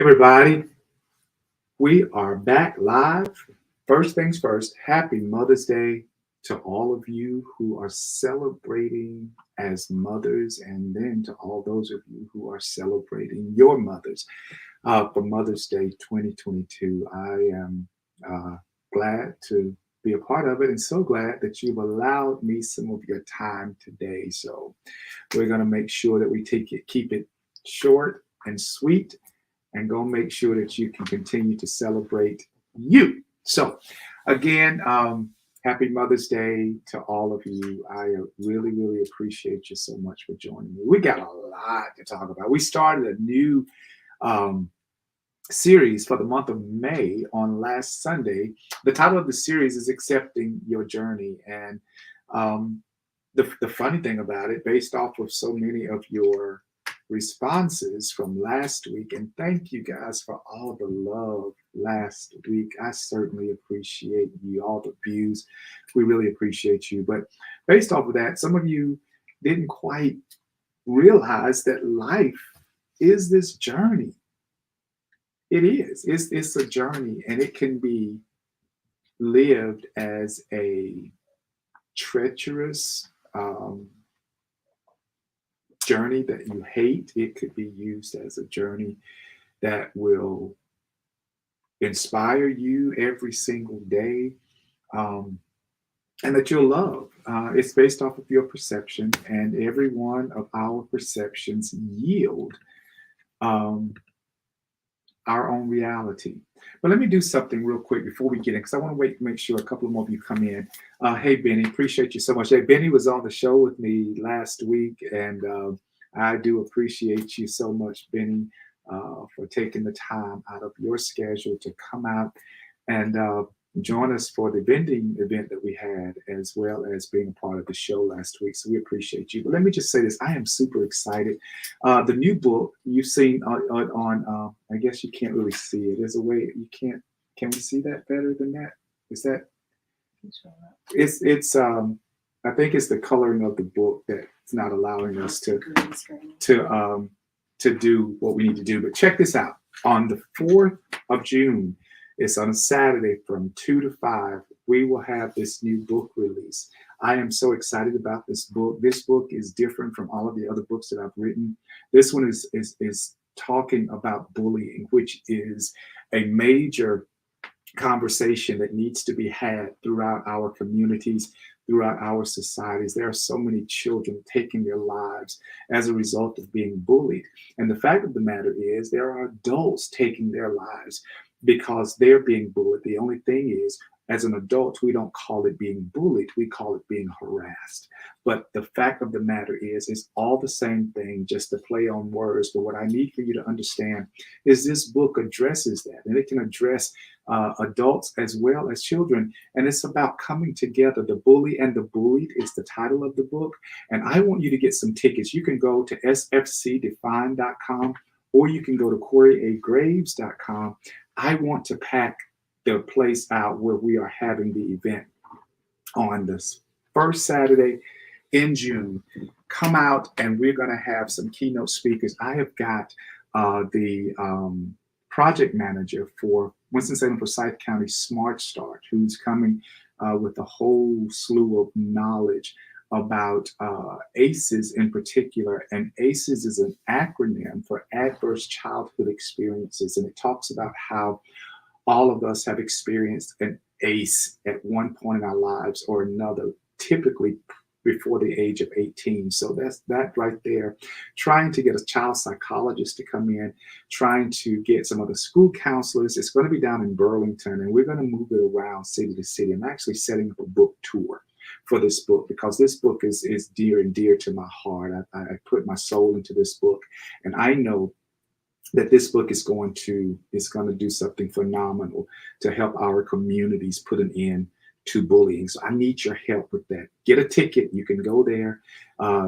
Everybody, we are back live. First things first, happy Mother's Day to all of you who are celebrating as mothers, and then to all those of you who are celebrating your mothers for Mother's Day 2022. I am glad to be a part of it and so glad that you've allowed me some of your time today. So we're going to make sure that we keep it short and sweet and go make sure that you can continue to celebrate you. So, again, happy Mother's Day to all of you. I really, really appreciate you so much for joining me. We got a lot to talk about. We started a new um, series for the month of May on last Sunday. The title of the series is Accepting Your Journey. And um, the funny thing about it, based off of so many of your responses from last week, and thank you guys for all the love last week. I certainly appreciate you, all the views. We really appreciate you. But based off of that, some of you didn't quite realize that life is this journey. It is. It's a journey, and it can be lived as a treacherous journey that you hate. It could be used as a journey that will inspire you every single day, and that you'll love. It's based off of your perception, and every one of our perceptions yield our own reality. But let me do something real quick before we get in, because I want to wait to make sure a couple more of you come in. Hey, Benny, appreciate you so much. Hey, Benny was on the show with me last week, and I do appreciate you so much, Benny, for taking the time out of your schedule to come out and join us for the vending event that we had, as well as being a part of the show last week. So we appreciate you. But let me just say this. I am super excited. The new book you've seen on I guess you can't really see it. There's a way you can't. Can we see that better than that? Is that? It's I think it's the coloring of the book that's not allowing us to do what we need to do. But check this out. On the 4th of June, it's on a Saturday from 2 to 5. We will have this new book release. I am so excited about this book. This book is different from all of the other books that I've written. This one is talking about bullying, which is a major conversation that needs to be had throughout our communities, throughout our societies. There are so many children taking their lives as a result of being bullied. And the fact of the matter is, there are adults taking their lives because they're being bullied. The only thing is, as an adult, we don't call it being bullied, we call it being harassed. But the fact of the matter is, it's all the same thing, just to play on words. But what I need for you to understand is this book addresses that, and it can address adults as well as children. And it's about coming together. The Bully and the Bullied is the title of the book. And I want you to get some tickets. You can go to sfcdefine.com, or you can go to CoreyAGraves.com. I want to pack the place out where we are having the event on this first Saturday in June. Come out, and we're going to have some keynote speakers. I have got the project manager for Winston-Salem Forsyth County Smart Start, who's coming with a whole slew of knowledge about ACEs in particular. And ACEs is an acronym for Adverse Childhood Experiences, and it talks about how all of us have experienced an ACE at one point in our lives or another, typically before the age of 18. So that's that right there. Trying to get a child psychologist to come in, trying to get some of the school counselors. It's going to be down in Burlington, and we're going to move it around city to city. I'm actually setting up a book tour for this book, because this book is dear and dear to my heart. I put my soul into this book, and I know that this book is going to do something phenomenal to help our communities put an end to bullying. So I need your help with that. Get a ticket. You can go there.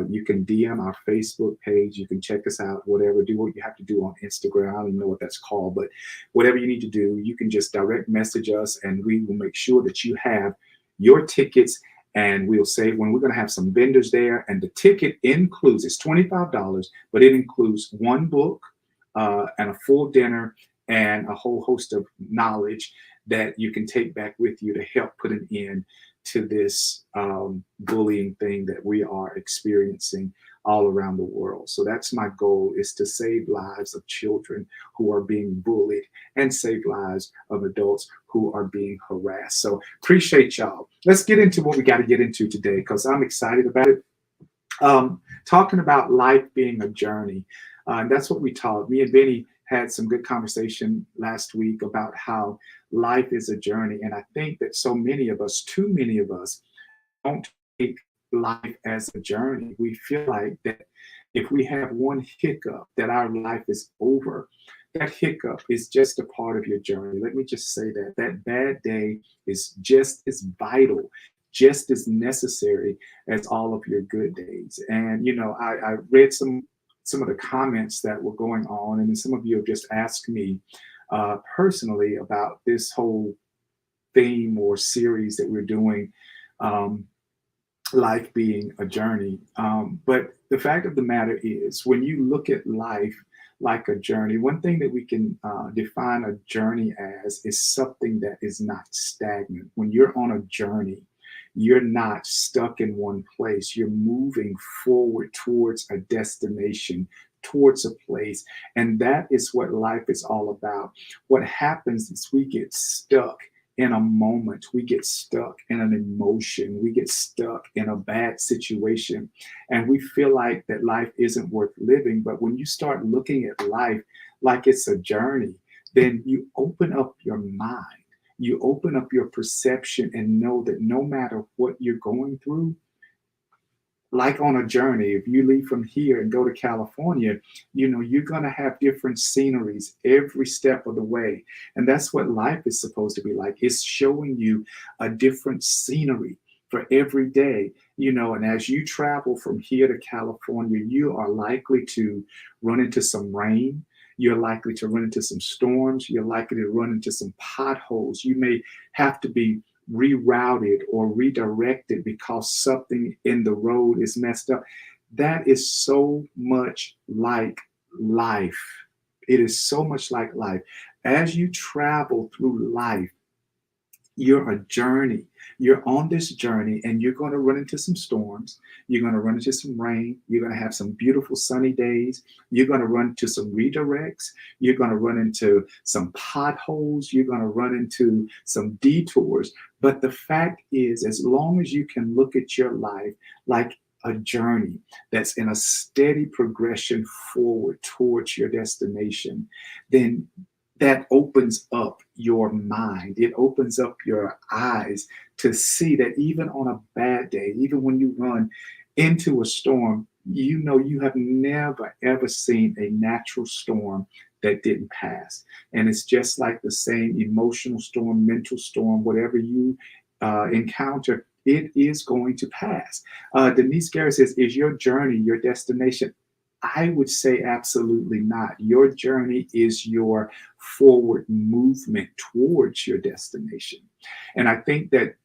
You can DM our Facebook page. You can check us out, whatever. Do what you have to do on Instagram. I don't even know what that's called, but whatever you need to do, you can just direct message us, and we will make sure that you have your tickets. And we'll say when we're going to have some vendors there, and the ticket includes, it's $25, but it includes one book, and a full dinner and a whole host of knowledge that you can take back with you to help put an end to this bullying thing that we are experiencing all around the world. So that's my goal, is to save lives of children who are being bullied and save lives of adults who are being harassed. So appreciate y'all. Let's get into what we got to get into today, because I'm excited about it. Talking about life being a journey. And that's what we taught. Me and Benny had some good conversation last week about how life is a journey. And I think that so many of us, too many of us, don't take life as a journey. We feel like that if we have one hiccup, that our life is over. That hiccup is just a part of your journey. Let me just say that that bad day is just as vital, just as necessary as all of your good days. And I read some of the comments that were going on, and some of you have just asked me personally about this whole theme or series that we're doing, life being a journey. But the fact of the matter is, when you look at life like a journey, one thing that we can define a journey as is something that is not stagnant. When you're on a journey, you're not stuck in one place. You're moving forward towards a destination, towards a place. And that is what life is all about. What happens is we get stuck in a moment, we get stuck in an emotion, we get stuck in a bad situation, and we feel like that life isn't worth living. But when you start looking at life like it's a journey, then you open up your mind, you open up your perception, and know that no matter what you're going through, like on a journey, if you leave from here and go to California, you're going to have different sceneries every step of the way. And that's what life is supposed to be like. It's showing you a different scenery for every day, and as you travel from here to California, you are likely to run into some rain. You're likely to run into some storms. You're likely to run into some potholes. You may have to be rerouted or redirected because something in the road is messed up. That is so much like life. It is so much like life. As you travel through life, you're a journey. You're on this journey, and you're going to run into some storms. You're going to run into some rain. You're going to have some beautiful sunny days. You're going to run into some redirects. You're going to run into some potholes. You're going to run into some detours. But the fact is, as long as you can look at your life like a journey that's in a steady progression forward towards your destination, then that opens up your mind. It opens up your eyes to see that even on a bad day, even when you run into a storm, you have never, ever seen a natural storm that didn't pass. And it's just like the same emotional storm, mental storm, whatever you encounter, it is going to pass. Denise Gary says, is your journey your destination? I would say absolutely not. Your journey is your forward movement towards your destination. And I think that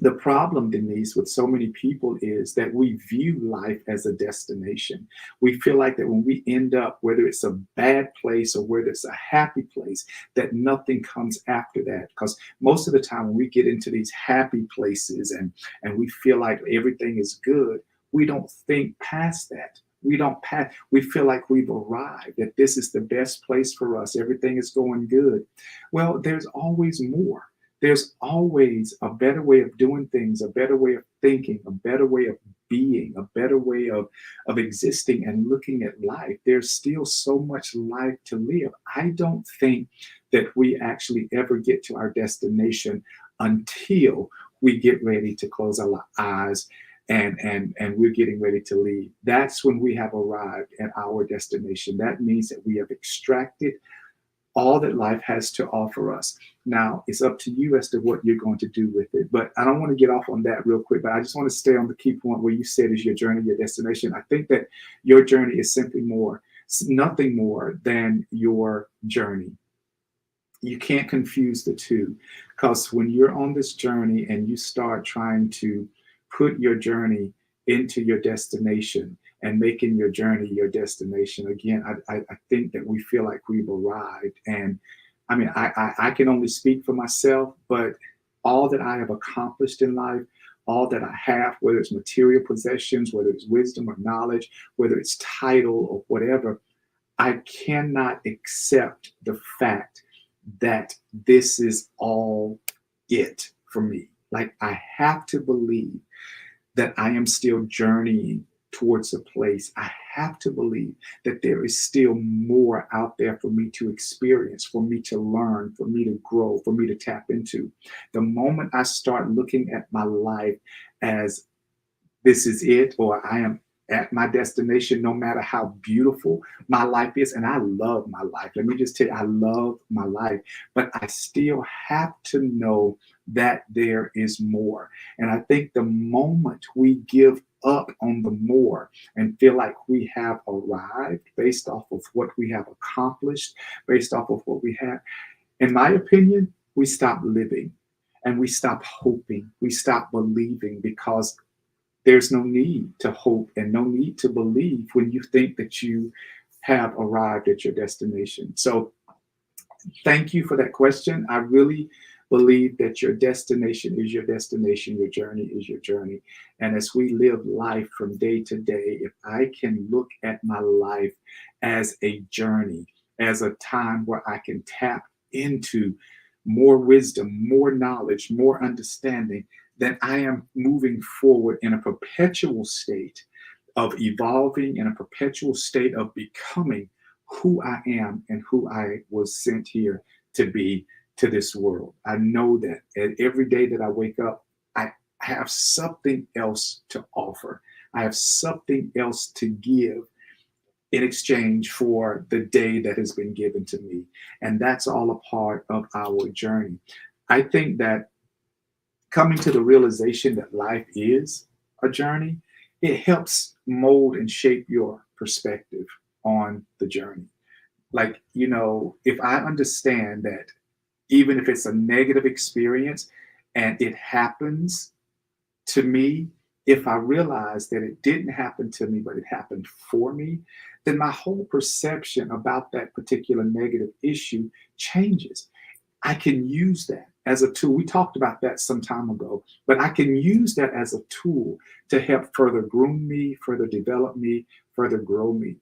the problem, Denise, with so many people is that we view life as a destination. We feel like that when we end up, whether it's a bad place or whether it's a happy place, that nothing comes after that. Because most of the time when we get into these happy places and we feel like everything is good, we don't think past that. We feel like we've arrived, that this is the best place for us. Everything is going good. Well, there's always more. There's always a better way of doing things, a better way of thinking, a better way of being, a better way of existing and looking at life. There's still so much life to live. I don't think that we actually ever get to our destination until we get ready to close our eyes and we're getting ready to leave. That's when we have arrived at our destination. That means that we have extracted all that life has to offer us. Now, it's up to you as to what you're going to do with it. But I don't want to get off on that real quick, but I just want to stay on the key point where you said is your journey, your destination. I think that your journey is simply nothing more than your journey. You can't confuse the two, because when you're on this journey and you start trying to put your journey into your destination, and making your journey your destination. Again, I think that we feel like we've arrived. And I mean, I can only speak for myself, but all that I have accomplished in life, all that I have, whether it's material possessions, whether it's wisdom or knowledge, whether it's title or whatever, I cannot accept the fact that this is all it for me. Like, I have to believe that I am still journeying towards a place. I have to believe that there is still more out there for me to experience, for me to learn, for me to grow, for me to tap into. The moment I start looking at my life as this is it, or I am at my destination, no matter how beautiful my life is. And I love my life. Let me just tell you, I love my life, but I still have to know that there is more. And I think the moment we give up on the more and feel like we have arrived based off of what we have accomplished, based off of what we have, in my opinion, we stop living and we stop hoping, we stop believing, because there's no need to hope and no need to believe when you think that you have arrived at your destination. So thank you for that question. I really believe that your destination is your destination, your journey is your journey. And as we live life from day to day, if I can look at my life as a journey, as a time where I can tap into more wisdom, more knowledge, more understanding, then I am moving forward in a perpetual state of evolving, in a perpetual state of becoming who I am and who I was sent here to be to this world. I know that every day that I wake up, I have something else to offer. I have something else to give in exchange for the day that has been given to me. And that's all a part of our journey. I think that coming to the realization that life is a journey, it helps mold and shape your perspective on the journey. Like, if I understand that even if it's a negative experience and it happens to me, if I realize that it didn't happen to me, but it happened for me, then my whole perception about that particular negative issue changes. I can use that as a tool. We talked about that some time ago, but I can use that as a tool to help further groom me, further develop me, further grow me.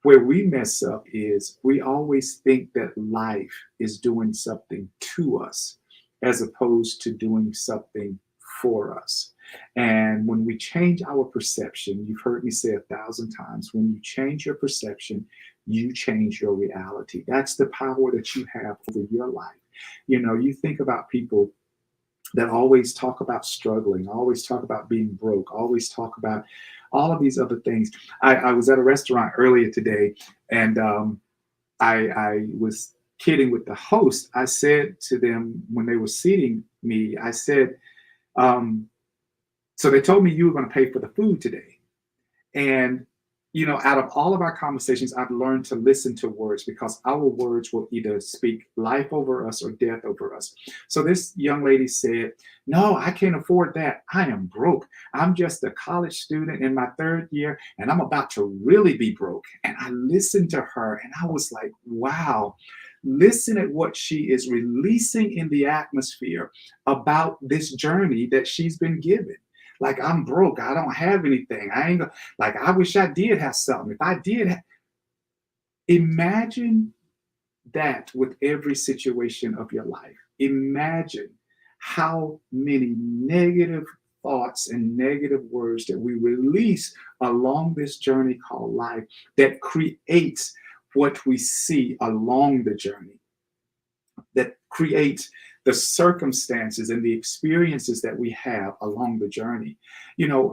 Where we mess up is we always think that life is doing something to us as opposed to doing something for us. And when we change our perception, you've heard me say 1,000 times, when you change your perception, you change your reality. That's the power that you have over your life. You think about people that always talk about struggling, always talk about being broke, always talk about all of these other things. I was at a restaurant earlier today, and I was kidding with the host. I said to them when they were seating me, I said, so they told me you were going to pay for the food today. And out of all of our conversations, I've learned to listen to words, because our words will either speak life over us or death over us. So this young lady said, no, I can't afford that. I am broke. I'm just a college student in my 3rd year, and I'm about to really be broke. And I listened to her, and I was like, wow, listen at what she is releasing in the atmosphere about this journey that she's been given. Like, I'm broke. I don't have anything. I wish I did have something. If I did, imagine that with every situation of your life. Imagine how many negative thoughts and negative words that we release along this journey called life that creates what we see along the journey, that creates the circumstances and the experiences that we have along the journey.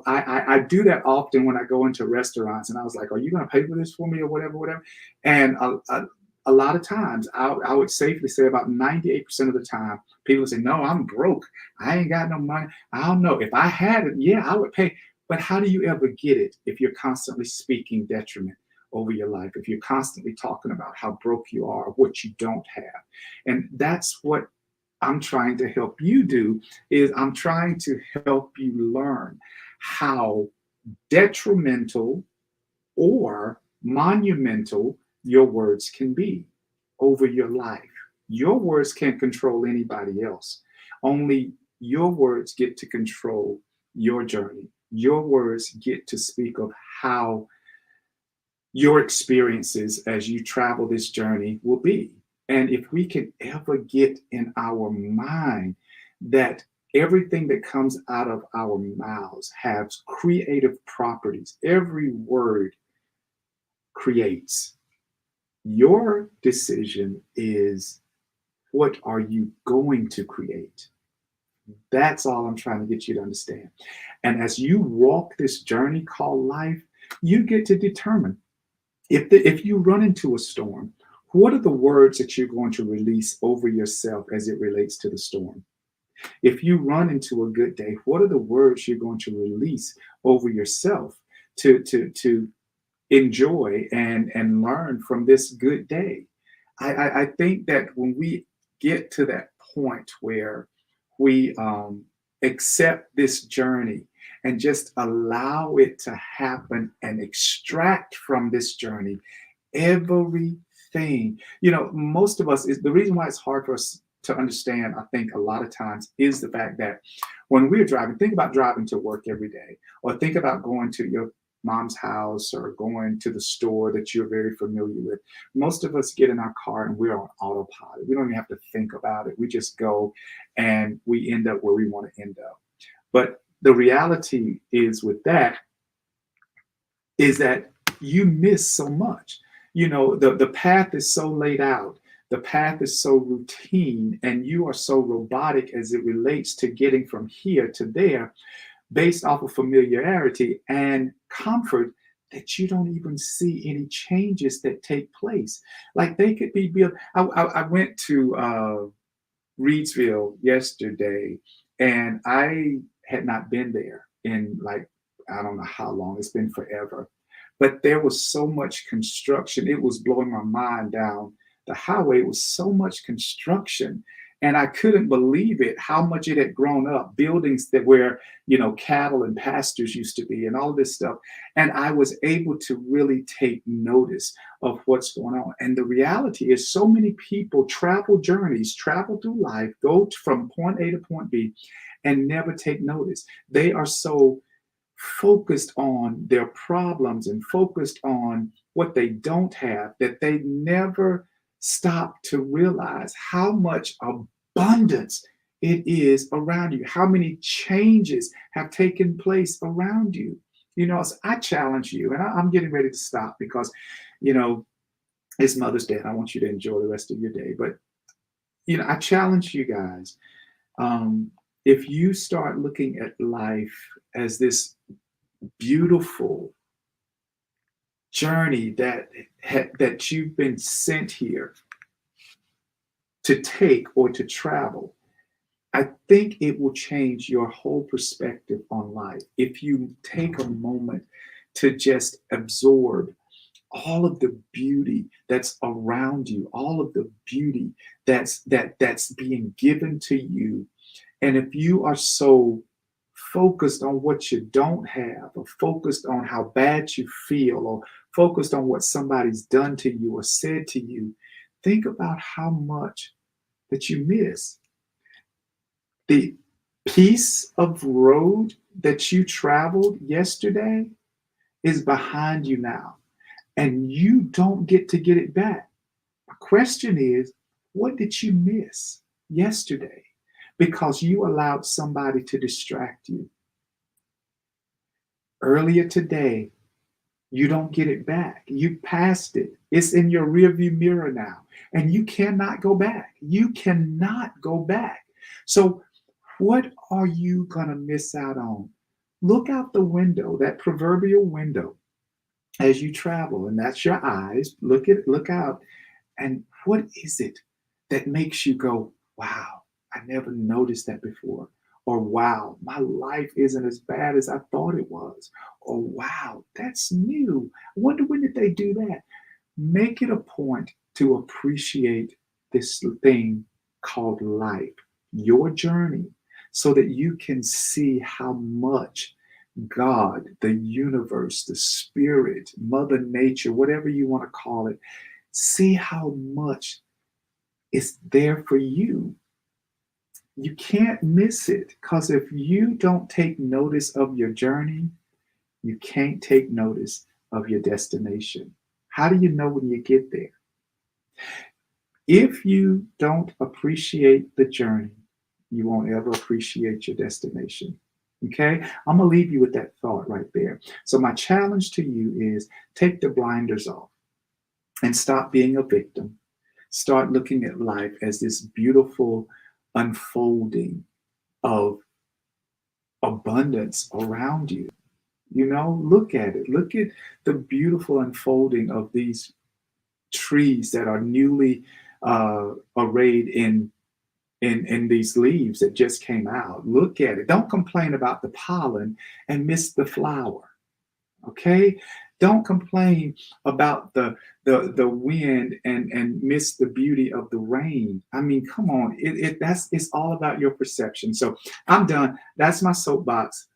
I do that often when I go into restaurants, and I was like, are you going to pay for this for me or whatever? And a lot of times, I would safely say about 98% of the time, people say, no, I'm broke. I ain't got no money. I don't know. If I had it, yeah, I would pay. But how do you ever get it if you're constantly speaking detriment over your life, if you're constantly talking about how broke you are, what you don't have? And that's what I'm trying to help you do, is I'm trying to help you learn how detrimental or monumental your words can be over your life. Your words can't control anybody else. Only your words get to control your journey. Your words get to speak of how your experiences as you travel this journey will be. And if we can ever get in our mind that everything that comes out of our mouths has creative properties, every word creates. Your decision is, what are you going to create? That's all I'm trying to get you to understand. And as you walk this journey called life, you get to determine if you run into a storm, what are the words that you're going to release over yourself as it relates to the storm? If you run into a good day, what are the words you're going to release over yourself to enjoy and learn from this good day? I think that when we get to that point where we accept this journey and just allow it to happen and extract from this journey everything. Most of us, is the reason why it's hard for us to understand, I think a lot of times, is the fact that when we're driving, think about driving to work every day, or think about going to your mom's house or going to the store that you're very familiar with. Most of us get in our car and we're on autopilot. We don't even have to think about it. We just go and we end up where we want to end up. But the reality is with that is that you miss so much. The path is so laid out. The path is so routine, and you are so robotic as it relates to getting from here to there based off of familiarity and comfort that you don't even see any changes that take place. Like they could be built. I went to Reedsville yesterday, and I had not been there in, like, I don't know how long. It's been forever. But there was so much construction. It was blowing my mind down the highway. It was so much construction. And I couldn't believe it, how much it had grown up. Buildings that where, cattle and pastures used to be and all this stuff. And I was able to really take notice of what's going on. And the reality is so many people travel journeys, travel through life, go from point A to point B and never take notice. They are so focused on their problems and focused on what they don't have that they never stop to realize how much abundance it is around you, how many changes have taken place around you. So I challenge you, and I'm getting ready to stop because, it's Mother's Day and I want you to enjoy the rest of your day. But, I challenge you guys. If you start looking at life as this beautiful journey that you've been sent here to take or to travel, I think it will change your whole perspective on life if you take a moment to just absorb all of the beauty that's around you, all of the beauty that's being given to you. And if you are so focused on what you don't have, or focused on how bad you feel, or focused on what somebody's done to you or said to you, think about how much that you miss. The piece of road that you traveled yesterday is behind you now, and you don't get to get it back. My question is, what did you miss yesterday because you allowed somebody to distract you? Earlier today, you don't get it back. You passed it. It's in your rearview mirror now, and you cannot go back. You cannot go back. So what are you going to miss out on? Look out the window, that proverbial window, as you travel, and that's your eyes. Look out, and what is it that makes you go, wow, I never noticed that before? Or wow, my life isn't as bad as I thought it was. Or wow, that's new. I wonder, when did they do that? Make it a point to appreciate this thing called life, your journey, so that you can see how much God, the universe, the spirit, Mother Nature, whatever you want to call it, see how much is there for you. You can't miss it, because if you don't take notice of your journey, you can't take notice of your destination. How do you know when you get there? If you don't appreciate the journey, you won't ever appreciate your destination. Okay? I'm going to leave you with that thought right there. So, my challenge to you is take the blinders off and stop being a victim. Start looking at life as this beautiful unfolding of abundance around you. You know, look at it. Look at the beautiful unfolding of these trees that are newly arrayed in these leaves that just came out. Look at it. Don't complain about the pollen and miss the flower. Okay? Don't complain about the wind and miss the beauty of the rain. I mean, come on. It's all about your perception. So I'm done. That's my soapbox.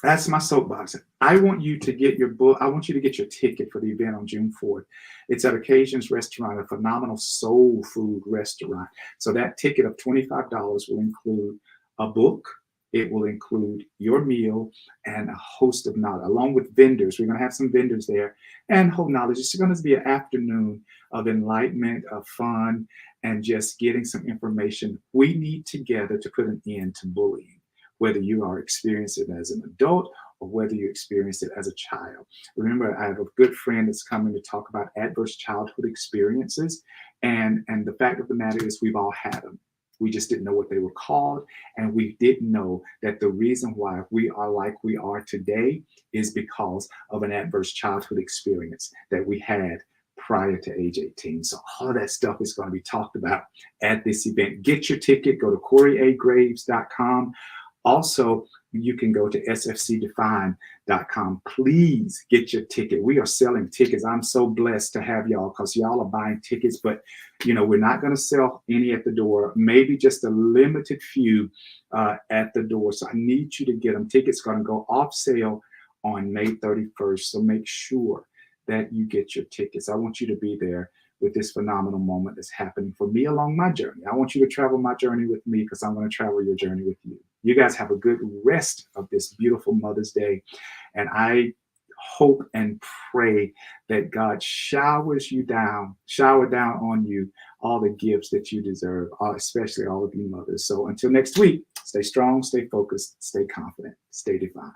That's my soapbox. I want you to get your book. I want you to get your ticket for the event on June 4th. It's at Occasions Restaurant, a phenomenal soul food restaurant. So that ticket of $25 will include a book. It will include your meal and a host of knowledge, along with vendors. We're going to have some vendors there and whole knowledge. It's going to be an afternoon of enlightenment, of fun, and just getting some information we need together to put an end to bullying, whether you are experiencing it as an adult or whether you experienced it as a child. Remember, I have a good friend that's coming to talk about adverse childhood experiences. And the fact of the matter is, we've all had them. We just didn't know what they were called. And we didn't know that the reason why we are like we are today is because of an adverse childhood experience that we had prior to age 18. So all of that stuff is going to be talked about at this event. Get your ticket. Go to CoreyAGraves.com. Also, you can go to sfcdefine.com. Please get your ticket. We are selling tickets. I'm so blessed to have y'all, because y'all are buying tickets, but we're not going to sell any at the door, maybe just a limited few at the door. So I need you to get them. Tickets going to go off sale on May 31st. So make sure that you get your tickets. I want you to be there with this phenomenal moment that's happening for me along my journey. I want you to travel my journey with me, because I'm going to travel your journey with you. You guys have a good rest of this beautiful Mother's Day. And I hope and pray that God shower down on you all the gifts that you deserve, especially all of you mothers. So until next week, stay strong, stay focused, stay confident, stay defined.